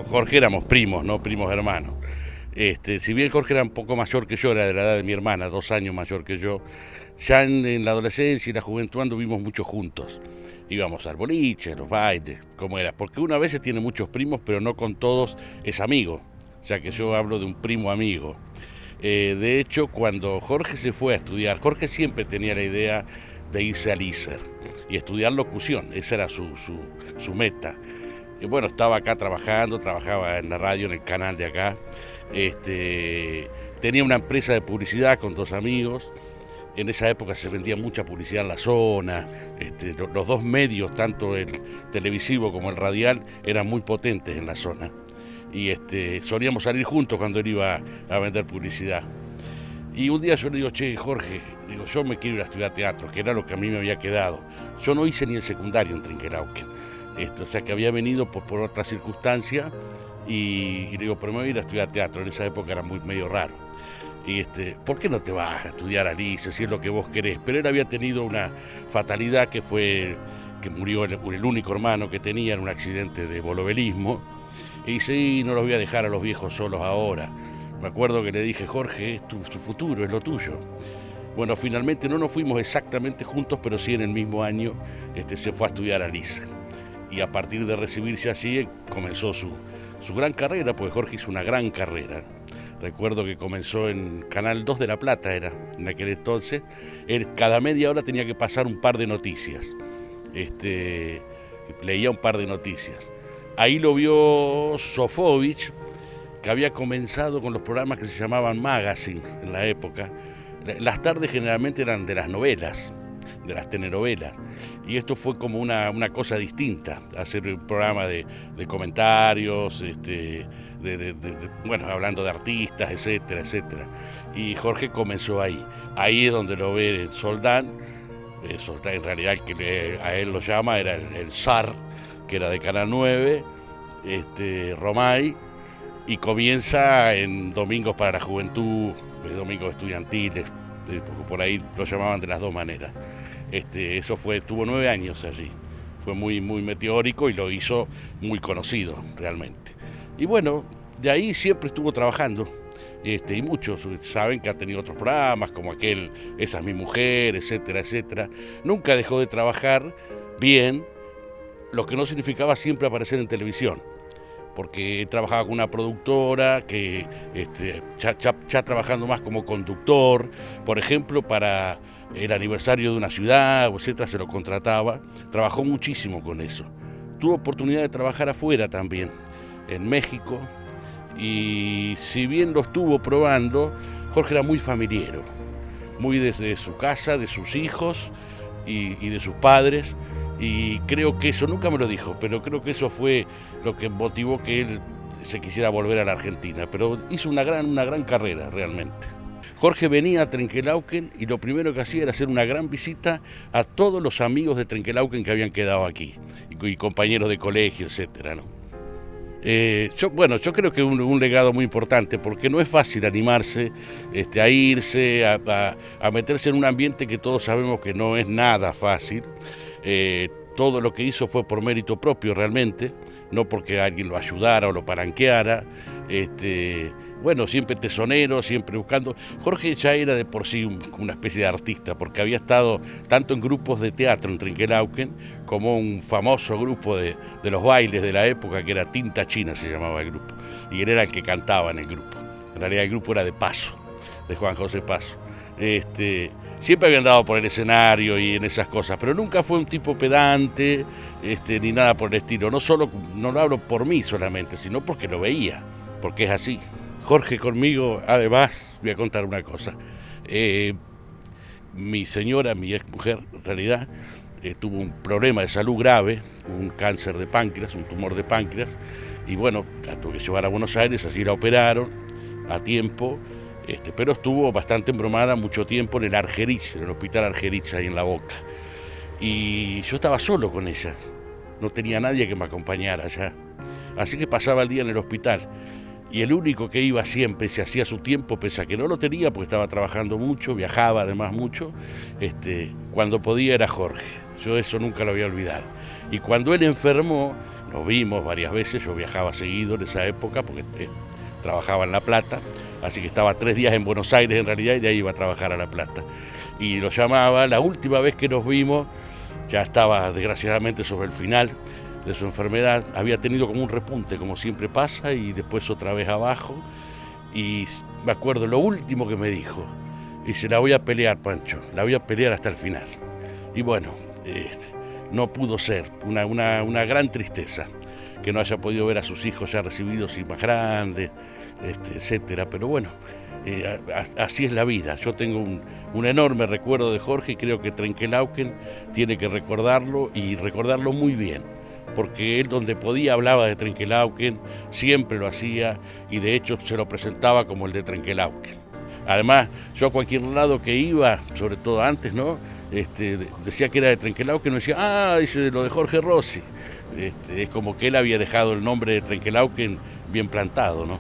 Jorge éramos primos, ¿no? Primos hermanos. Si bien Jorge era un poco mayor que yo, era de la edad de mi hermana, 2 años mayor que yo, ya en la adolescencia y la juventud anduvimos mucho juntos. Íbamos al boliche, a los bailes, como era. Porque una vez tiene muchos primos, pero no con todos es amigo. O sea que yo hablo de un primo amigo. De hecho, cuando Jorge se fue a estudiar, Jorge siempre tenía la idea de irse al ISER y estudiar locución, esa era su meta. Y bueno, estaba acá trabajando, trabajaba en la radio, en el canal de acá. Tenía una empresa de publicidad con 2 amigos. En esa época se vendía mucha publicidad en la zona. Los dos medios, tanto el televisivo como el radial, eran muy potentes en la zona. Y solíamos salir juntos cuando él iba a vender publicidad. Y un día yo le digo, che, Jorge, digo, yo me quiero ir a estudiar teatro, que era lo que a mí me había quedado. Yo no hice ni el secundario en Trinquelauquen. O sea que había venido por otra circunstancia y le digo, pero me voy a ir a estudiar teatro. En esa época era muy medio raro. ¿Por qué no te vas a estudiar a Lice si es lo que vos querés? Pero él había tenido una fatalidad que fue que murió el único hermano que tenía en un accidente de bolovelismo. Y sí, no los voy a dejar a los viejos solos ahora. Me acuerdo que le dije, Jorge, es tu futuro, es lo tuyo. Bueno, finalmente no nos fuimos exactamente juntos, pero sí en el mismo año se fue a estudiar a Lice. Y a partir de recibirse allí comenzó su gran carrera, porque Jorge hizo una gran carrera. Recuerdo que comenzó en Canal 2 de La Plata, era en aquel entonces. Él cada media hora tenía que pasar un par de noticias. Leía un par de noticias. Ahí lo vio Sofovich, que había comenzado con los programas que se llamaban Magazine en la época. Las tardes generalmente eran de las novelas, de las telenovelas. Y esto fue como una cosa distinta, hacer un programa de comentarios, bueno, hablando de artistas, etcétera, etcétera. Y Jorge comenzó ahí. Ahí es donde lo ve Soldán. Soldán, en realidad, el que a él lo llama era el zar, que era de Canal 9, Romay, y comienza en Domingos para la Juventud, domingos estudiantiles, porque por ahí lo llamaban de las dos maneras. Eso tuvo 9 años allí. Fue muy, muy meteórico y lo hizo muy conocido realmente. Y bueno, de ahí siempre estuvo trabajando. Y muchos saben que ha tenido otros programas, como aquel Esa es mi mujer, etcétera, etcétera. Nunca dejó de trabajar bien, lo que no significaba siempre aparecer en televisión, porque trabajaba con una productora que ya trabajando más como conductor, por ejemplo, para el aniversario de una ciudad, etcétera, se lo contrataba. Trabajó muchísimo con eso. Tuvo oportunidad de trabajar afuera también, en México, y si bien lo estuvo probando, Jorge era muy familiero, muy desde su casa, de sus hijos y de sus padres, y creo que eso, nunca me lo dijo, pero creo que eso fue lo que motivó que él se quisiera volver a la Argentina, pero hizo una gran carrera realmente. Jorge venía a Trenquelauquen y lo primero que hacía era hacer una gran visita a todos los amigos de Trenquelauquen que habían quedado aquí, y compañeros de colegio, etcétera, ¿no? Yo creo que es un legado muy importante, porque no es fácil animarse a irse, a meterse en un ambiente que todos sabemos que no es nada fácil. Todo lo que hizo fue por mérito propio realmente, no porque alguien lo ayudara o lo palanqueara. Bueno, siempre tesonero, siempre buscando. Jorge ya era de por sí una especie de artista, porque había estado tanto en grupos de teatro en Trinquelauquen, como un famoso grupo de los bailes de la época, que era Tinta China, se llamaba el grupo, y él era el que cantaba en el grupo. En realidad el grupo era de Paso, de Juan José Paso. Siempre había andado por el escenario y en esas cosas, pero nunca fue un tipo pedante, ni nada por el estilo. No lo hablo por mí solamente, sino porque lo veía, porque es así. Jorge conmigo, además, voy a contar una cosa. Mi señora, mi ex mujer, en realidad, tuvo un problema de salud grave, un cáncer de páncreas, un tumor de páncreas, y bueno, la tuve que llevar a Buenos Aires, así la operaron a tiempo, pero estuvo bastante embromada mucho tiempo en el Argerich, en el hospital Argerich, ahí en La Boca. Y yo estaba solo con ella, no tenía nadie que me acompañara allá. Así que pasaba el día en el hospital. Y el único que iba siempre, se hacía su tiempo, pese a que no lo tenía, porque estaba trabajando mucho, viajaba además mucho, cuando podía era Jorge. Yo eso nunca lo voy a olvidar. Y cuando él enfermó, nos vimos varias veces, yo viajaba seguido en esa época porque trabajaba en La Plata, así que estaba 3 días en Buenos Aires en realidad y de ahí iba a trabajar a La Plata. Y lo llamaba, la última vez que nos vimos, ya estaba desgraciadamente sobre el final de su enfermedad, había tenido como un repunte, como siempre pasa, y después otra vez abajo, y me acuerdo lo último que me dijo, dice, la voy a pelear, Pancho, la voy a pelear hasta el final. Y bueno, no pudo ser, una gran tristeza que no haya podido ver a sus hijos ya recibidos y más grandes, etcétera. Pero bueno, así es la vida. Yo tengo un enorme recuerdo de Jorge y creo que Trenkelauken tiene que recordarlo y recordarlo muy bien, porque él donde podía hablaba de Trenkelauken, siempre lo hacía y de hecho se lo presentaba como el de Trenkelauken. Además, yo a cualquier lado que iba, sobre todo antes, ¿no? Decía que era de Trenkelauken, no decía, dice lo de Jorge Rossi. Es como que él había dejado el nombre de Trenkelauken bien plantado, ¿no?